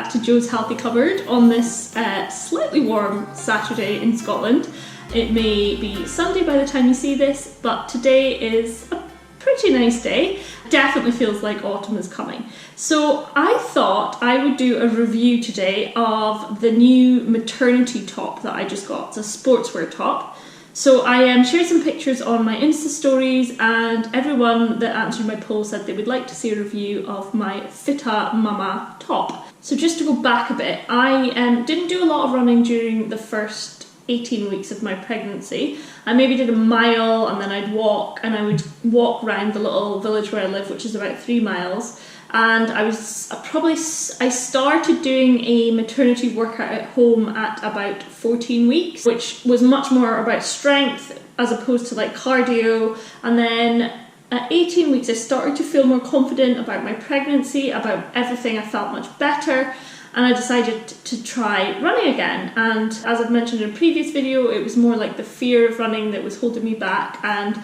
back to Joe's Healthy Cupboard on this slightly warm Saturday in Scotland. It may be Sunday by the time you see this, but today is a pretty nice day. Definitely feels like autumn is coming. So I thought I would do a review today of the new maternity top that I just got. It's a sportswear top. So I shared some pictures on my Insta stories, and everyone that answered my poll said they would like to see a review of my FittaMamma top. So just to go back a bit, I didn't do a lot of running during the first 18 weeks of my pregnancy. I maybe did a mile, and then I'd walk, and I would walk around the little village where I live, which is about 3 miles. And I started doing a maternity workout at home at about 14 weeks, which was much more about strength as opposed to like cardio. And then at 18 weeks, I started to feel more confident about my pregnancy, about everything. I felt much better, and I decided to try running again. And as I've mentioned in a previous video, it was more like the fear of running that was holding me back. And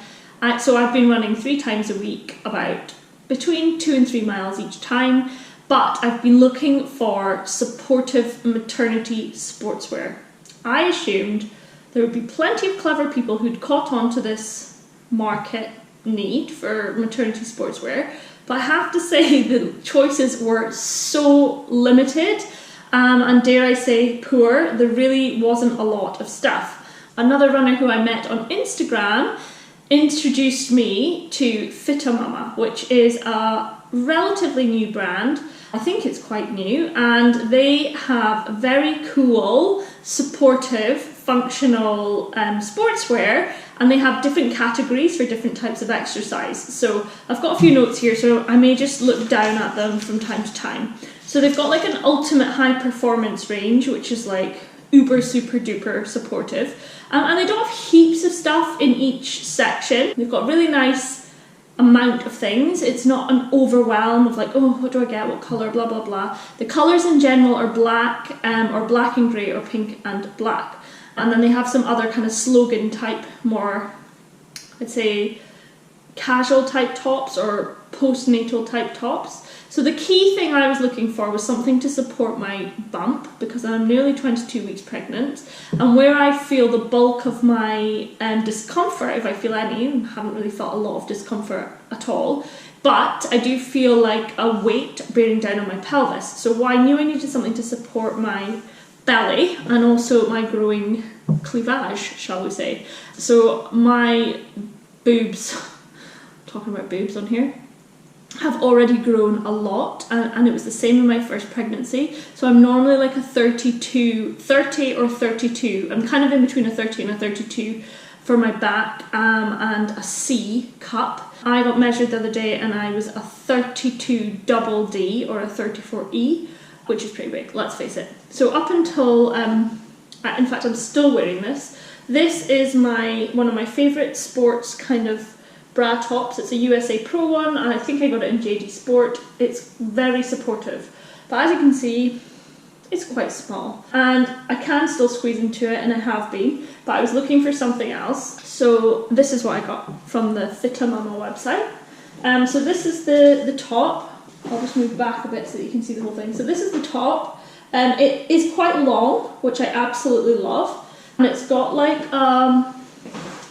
so I've been running 3 times a week, about between 2 and 3 miles each time, but I've been looking for supportive maternity sportswear. I assumed there would be plenty of clever people who'd caught on to this market need for maternity sportswear, but I have to say the choices were so limited, and dare I say poor. There really wasn't a lot of stuff. Another runner who I met on Instagram introduced me to FittaMamma, which is a relatively new brand. I think it's quite new, and they have very cool, supportive, functional sportswear, and they have different categories for different types of exercise. So I've got a few notes here, so I may just look down at them from time to time. So they've got like an ultimate high performance range, which is like uber super duper supportive, and they don't have heaps of stuff in each section. They've got a really nice amount of things. It's not an overwhelm of like, oh, what do I get, what colour, blah blah blah. The colours in general are black, or black and grey, or pink and black, and then they have some other kind of slogan type, more, I'd say, casual type tops or postnatal type tops. So the key thing I was looking for was something to support my bump, because I'm nearly 22 weeks pregnant, and where I feel the bulk of my discomfort, if I feel any, and haven't really felt a lot of discomfort at all, but I do feel like a weight bearing down on my pelvis. So I knew I needed something to support my belly and also my growing cleavage, shall we say. So my boobs, talking about boobs on here, have already grown a lot, and it was the same in my first pregnancy. So I'm normally like a 30 or 32. I'm kind of in between a 30 and a 32 for my back, and a C cup. I got measured the other day and I was a 32 double D or a 34E, which is pretty big, let's face it. So up until, in fact I'm still wearing this. This is one of my favourite sports kind of bra tops. It's a USA Pro one, and I think I got it in JD Sport. It's very supportive, but as you can see, it's quite small, and I can still squeeze into it, and I have been, but I was looking for something else. So this is what I got from the FittaMamma website. So this is the top. I'll just move back a bit so that you can see the whole thing. So this is the top. It is quite long, which I absolutely love, and it's got like, I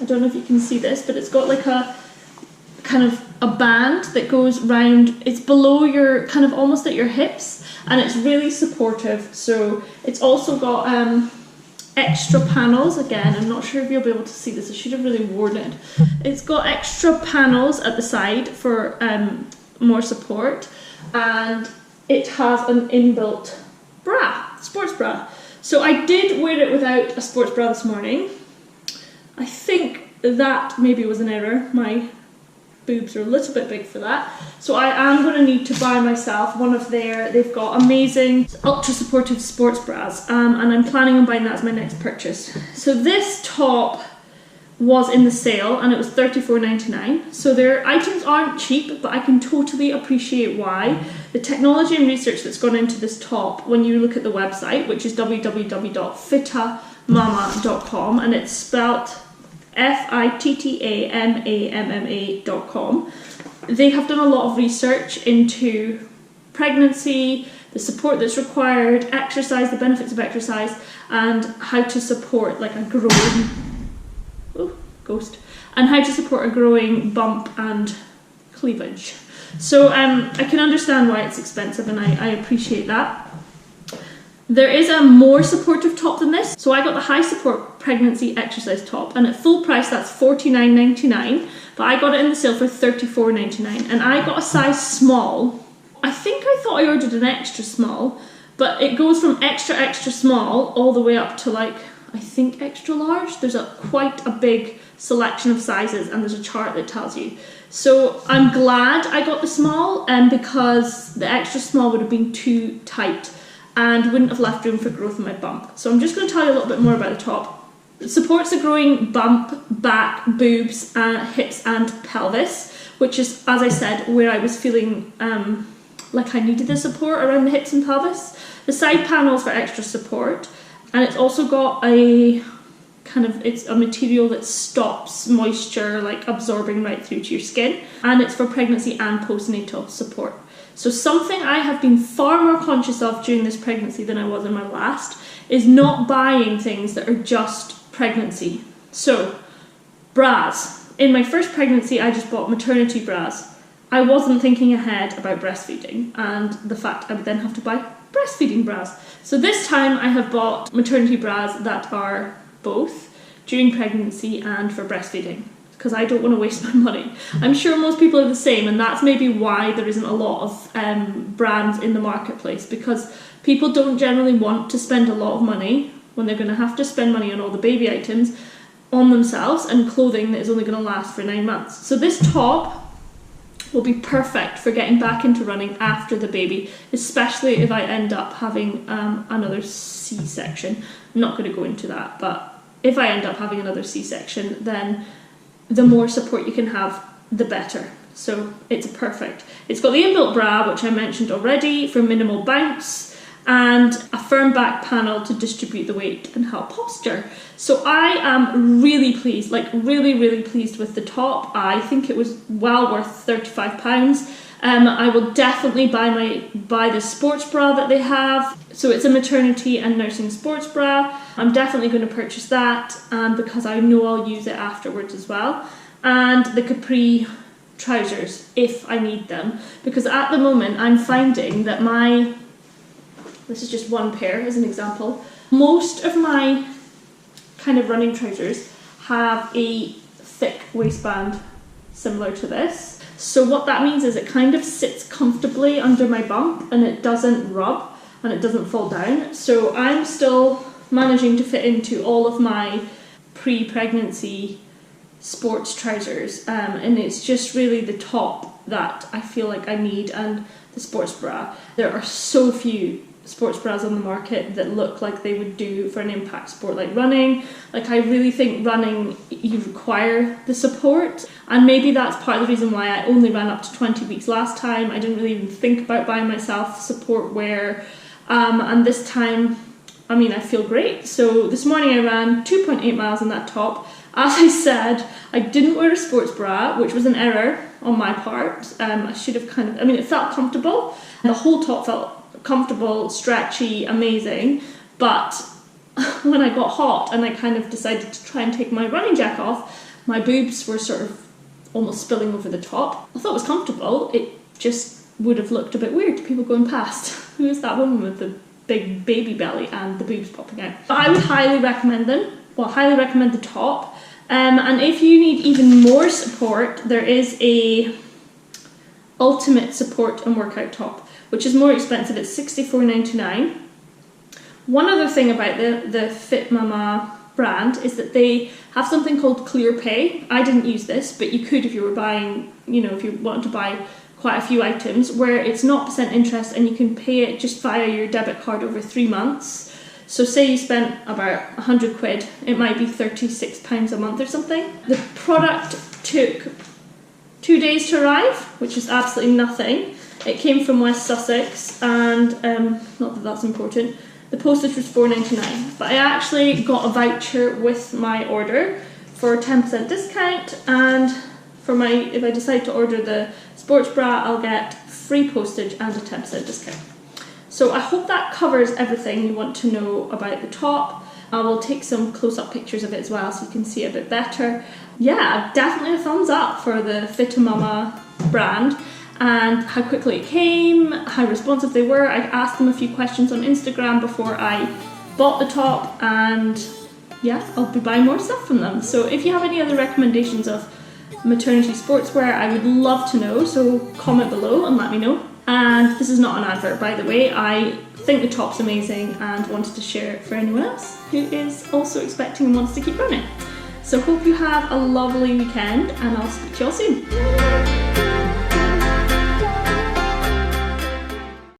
don't know if you can see this, but it's got like a kind of a band that goes round. It's below your, kind of almost at your hips, and it's really supportive. So it's also got extra panels. Again, I'm not sure if you'll be able to see this. I should have really worn it. It's got extra panels at the side for more support, and it has an inbuilt bra, sports bra. So I did wear it without a sports bra this morning. I think that maybe was an error. My boobs are a little bit big for that, so I am going to need to buy myself one of they've got amazing ultra supportive sports bras, and I'm planning on buying that as my next purchase. So this top was in the sale, and it was $34.99. So their items aren't cheap, but I can totally appreciate why. The technology and research that's gone into this top, when you look at the website, which is www.FittaMamma.com, and it's spelt FittaMamma.com. They have done a lot of research into pregnancy, the support that's required, exercise, the benefits of exercise, and how to support like a growing and how to support a growing bump and cleavage. So I can understand why it's expensive, and I appreciate that. There is a more supportive top than this. So I got the high support pregnancy exercise top, and at full price that's $49.99, but I got it in the sale for $34.99, and I got a size small. I think I thought I ordered an extra small, but it goes from extra small all the way up to like, I think extra large. There's quite a big selection of sizes, and there's a chart that tells you. So I'm glad I got the small, because the extra small would have been too tight and wouldn't have left room for growth in my bump. So I'm just going to tell you a little bit more about the top. It supports the growing bump, back, boobs, hips and pelvis, which is, as I said, where I was feeling like I needed the support around the hips and pelvis. The side panels for extra support, and it's also got it's a material that stops moisture like absorbing right through to your skin, and it's for pregnancy and postnatal support. So something I have been far more conscious of during this pregnancy than I was in my last is not buying things that are just pregnancy. So bras. In my first pregnancy I just bought maternity bras. I wasn't thinking ahead about breastfeeding and the fact I would then have to buy breastfeeding bras. So this time I have bought maternity bras that are both during pregnancy and for breastfeeding, because I don't want to waste my money. I'm sure most people are the same, and that's maybe why there isn't a lot of brands in the marketplace, because people don't generally want to spend a lot of money when they're going to have to spend money on all the baby items on themselves and clothing that is only going to last for 9 months. So this top will be perfect for getting back into running after the baby, especially if I end up having another C-section. I'm not going to go into that, but if I end up having another C-section, then the more support you can have, the better. So it's perfect. It's got the inbuilt bra, which I mentioned already, for minimal bounce, and a firm back panel to distribute the weight and help posture. So I am really pleased, like really pleased with the top. I think it was well worth £35. I will definitely buy the sports bra that they have. So it's a maternity and nursing sports bra. I'm definitely going to purchase that, because I know I'll use it afterwards as well. And the capri trousers if I need them, because at the moment I'm finding that this is just one pair as an example, most of my kind of running trousers have a thick waistband similar to this. So what that means is it kind of sits comfortably under my bump and it doesn't rub and it doesn't fall down. So I'm still managing to fit into all of my pre-pregnancy sports trousers, and it's just really the top that I feel like I need, and the sports bra. There are so few sports bras on the market that look like they would do for an impact sport like running. Like, I really think running, you require the support, and maybe that's part of the reason why I only ran up to 20 weeks last time. I didn't really even think about buying myself support wear, and this time, I mean, I feel great. So this morning I ran 2.8 miles in that top. As I said, I didn't wear a sports bra, which was an error on my part. I should have it felt comfortable. The whole top felt comfortable, stretchy, amazing. But when I got hot and I kind of decided to try and take my running jacket off, my boobs were sort of almost spilling over the top. I thought it was comfortable. It just would have looked a bit weird to people going past. Who is that woman with the big baby belly and the boobs popping out? But I would highly recommend them. Well, highly recommend the top. And if you need even more support, there is a ultimate support and workout top, which is more expensive. It's $64.99. One other thing about the FittaMamma brand is that they have something called Clear Pay. I didn't use this, but you could if you were buying, if you wanted to buy quite a few items, where it's 0% interest and you can pay it just via your debit card over 3 months. So say you spent about 100 quid, it might be £36 a month or something. The product took 2 days to arrive, which is absolutely nothing. It came from West Sussex, and not that that's important. The postage was $4.99, but I actually got a voucher with my order for a 10% discount, and if I decide to order the sports bra, I'll get free postage and a 10% discount. So I hope that covers everything you want to know about the top. I will take some close-up pictures of it as well so you can see it a bit better. Yeah, definitely a thumbs up for the FittaMamma brand, and how quickly it came, how responsive they were. I asked them a few questions on Instagram before I bought the top, and yeah, I'll be buying more stuff from them. So if you have any other recommendations of maternity sportswear, I would love to know, so comment below and let me know. And this is not an advert, by the way. I think the top's amazing and wanted to share it for anyone else who is also expecting and wants to keep running. So hope you have a lovely weekend, and I'll speak to you all soon.